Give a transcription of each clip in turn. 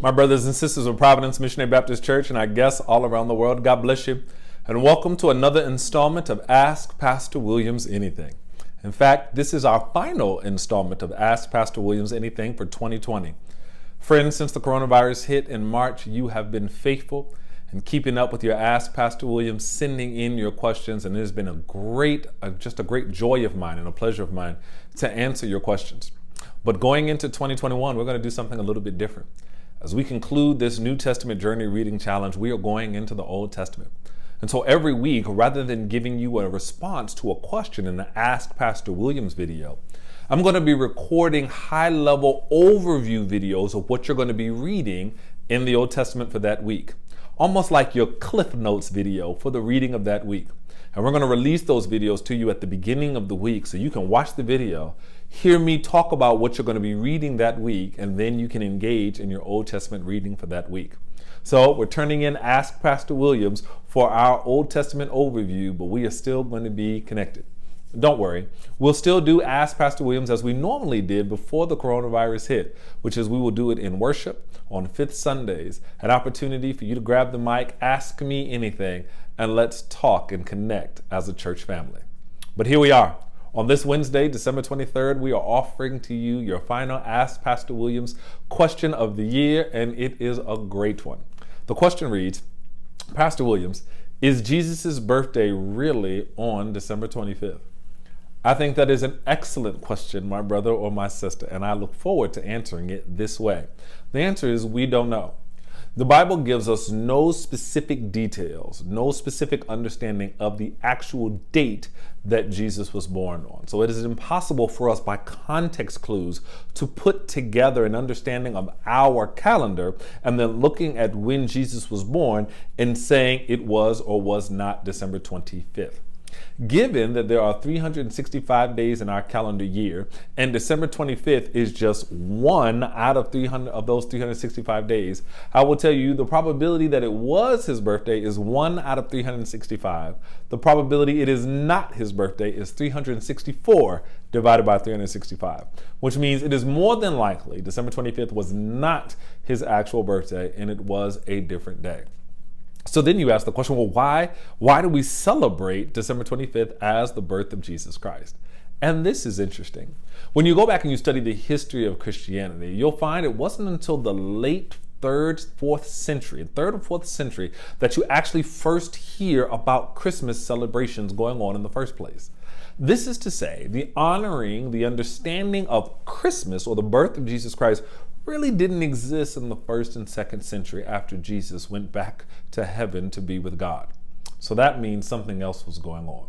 My brothers and sisters of Providence Missionary Baptist Church and our guests all around the world, God bless you, and welcome to another installment of Ask Pastor Williams Anything. In fact, this is our final installment of Ask Pastor Williams Anything for 2020. Friends, since the coronavirus hit in March, you have been faithful in keeping up with your Ask Pastor Williams, sending in your questions, and it has been a great joy of mine and a pleasure of mine to answer your questions. But going into 2021, we're going to do something a little bit different. As we conclude this New Testament Journey Reading Challenge, we are going into the Old Testament. And so every week, rather than giving you a response to a question in the Ask Pastor Williams video, I'm going to be recording high-level overview videos of what you're going to be reading in the Old Testament for that week. Almost like your Cliff Notes video for the reading of that week. And we're going to release those videos to you at the beginning of the week so you can watch the video, hear me talk about what you're going to be reading that week, and then you can engage in your Old Testament reading for that week. So we're turning in Ask Pastor Williams for our Old Testament overview, but we are still going to be connected. Don't worry, we'll still do Ask Pastor Williams as we normally did before the coronavirus hit, which is we will do it in worship on Fifth Sundays, an opportunity for you to grab the mic, ask me anything, and let's talk and connect as a church family. But here we are. On this Wednesday, December 23rd, we are offering to you your final Ask Pastor Williams question of the year, and it is a great one. The question reads, Pastor Williams, is Jesus' birthday really on December 25th? I think that is an excellent question, my brother or my sister, and I look forward to answering it this way. The answer is we don't know. The Bible gives us no specific details, no specific understanding of the actual date that Jesus was born on. So it is impossible for us by context clues to put together an understanding of our calendar and then looking at when Jesus was born and saying it was or was not December 25th. Given that there are 365 days in our calendar year, and December 25th is just one out of 300 of those 365 days, I will tell you the probability that it was his birthday is 1 out of 365. The probability it is not his birthday is 364 divided by 365, which means it is more than likely December 25th was not his actual birthday and it was a different day. So then you ask the question, well, why do we celebrate December 25th as the birth of Jesus Christ? And this is interesting. When you go back and you study the history of Christianity, you'll find it wasn't until the late third or fourth century that you actually first hear about Christmas celebrations going on in the first place. This is to say, the honoring, the understanding of Christmas or the birth of Jesus Christ really didn't exist in the first and second century after Jesus went back to heaven to be with God. So that means something else was going on.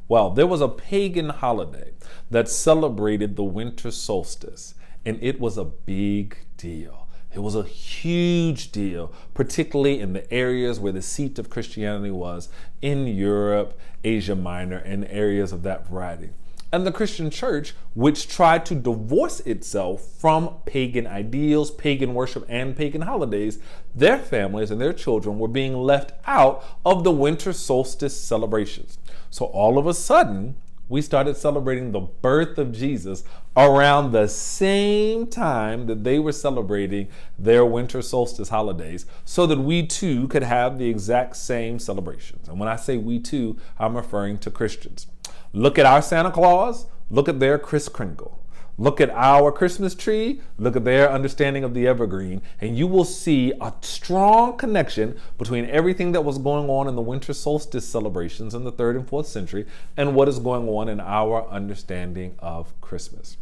Well, there was a pagan holiday that celebrated the winter solstice, and it was a big deal. It was a huge deal, particularly in the areas where the seat of Christianity was in Europe, Asia Minor, and areas of that variety. And the Christian church, which tried to divorce itself from pagan ideals, pagan worship, and pagan holidays, their families and their children were being left out of the winter solstice celebrations. So all of a sudden, we started celebrating the birth of Jesus around the same time that they were celebrating their winter solstice holidays so that we too could have the exact same celebrations. And when I say we too, I'm referring to Christians. Look at our Santa Claus, look at their Kris Kringle. Look at our Christmas tree, look at their understanding of the evergreen, and you will see a strong connection between everything that was going on in the winter solstice celebrations in the 3rd and 4th century and what is going on in our understanding of Christmas.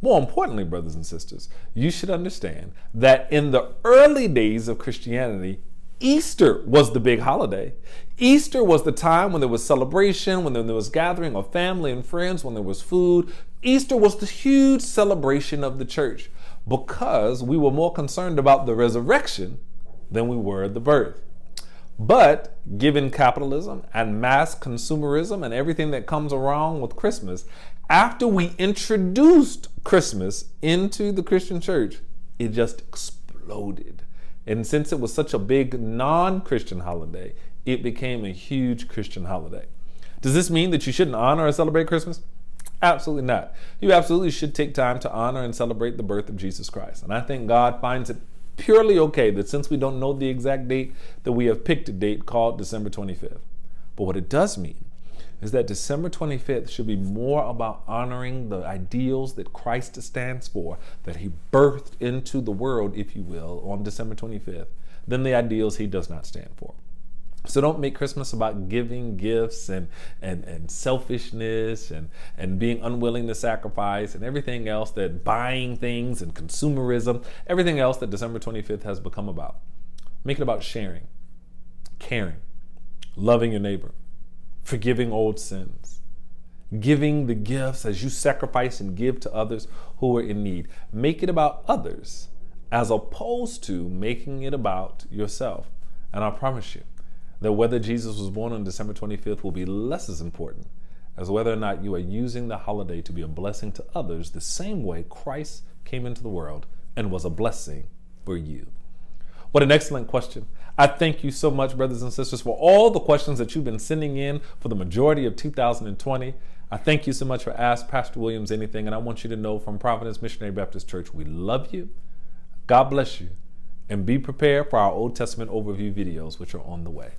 More importantly, brothers and sisters, you should understand that in the early days of Christianity, Easter was the big holiday. Easter was the time when there was celebration, when there was gathering of family and friends, when there was food. Easter was the huge celebration of the church because we were more concerned about the resurrection than we were the birth. But given capitalism and mass consumerism and everything that comes around with Christmas, after we introduced Christmas into the Christian church, it just exploded. And since it was such a big non-Christian holiday, it became a huge Christian holiday. Does this mean that you shouldn't honor or celebrate Christmas? Absolutely not. You absolutely should take time to honor and celebrate the birth of Jesus Christ. And I think God finds it purely okay that since we don't know the exact date, that we have picked a date called December 25th. But what it does mean is that December 25th should be more about honoring the ideals that Christ stands for, that he birthed into the world, if you will, on December 25th, than the ideals he does not stand for. So don't make Christmas about giving gifts and selfishness and being unwilling to sacrifice and everything else, that buying things and consumerism, everything else that December 25th has become about. Make it about sharing, caring, loving your neighbor, forgiving old sins, giving the gifts as you sacrifice and give to others who are in need. Make it about others as opposed to making it about yourself. And I promise you that whether Jesus was born on December 25th will be less as important as whether or not you are using the holiday to be a blessing to others the same way Christ came into the world and was a blessing for you. What an excellent question. I thank you so much, brothers and sisters, for all the questions that you've been sending in for the majority of 2020. I thank you so much for Ask Pastor Williams Anything, and I want you to know from Providence Missionary Baptist Church, we love you, God bless you, and be prepared for our Old Testament overview videos, which are on the way.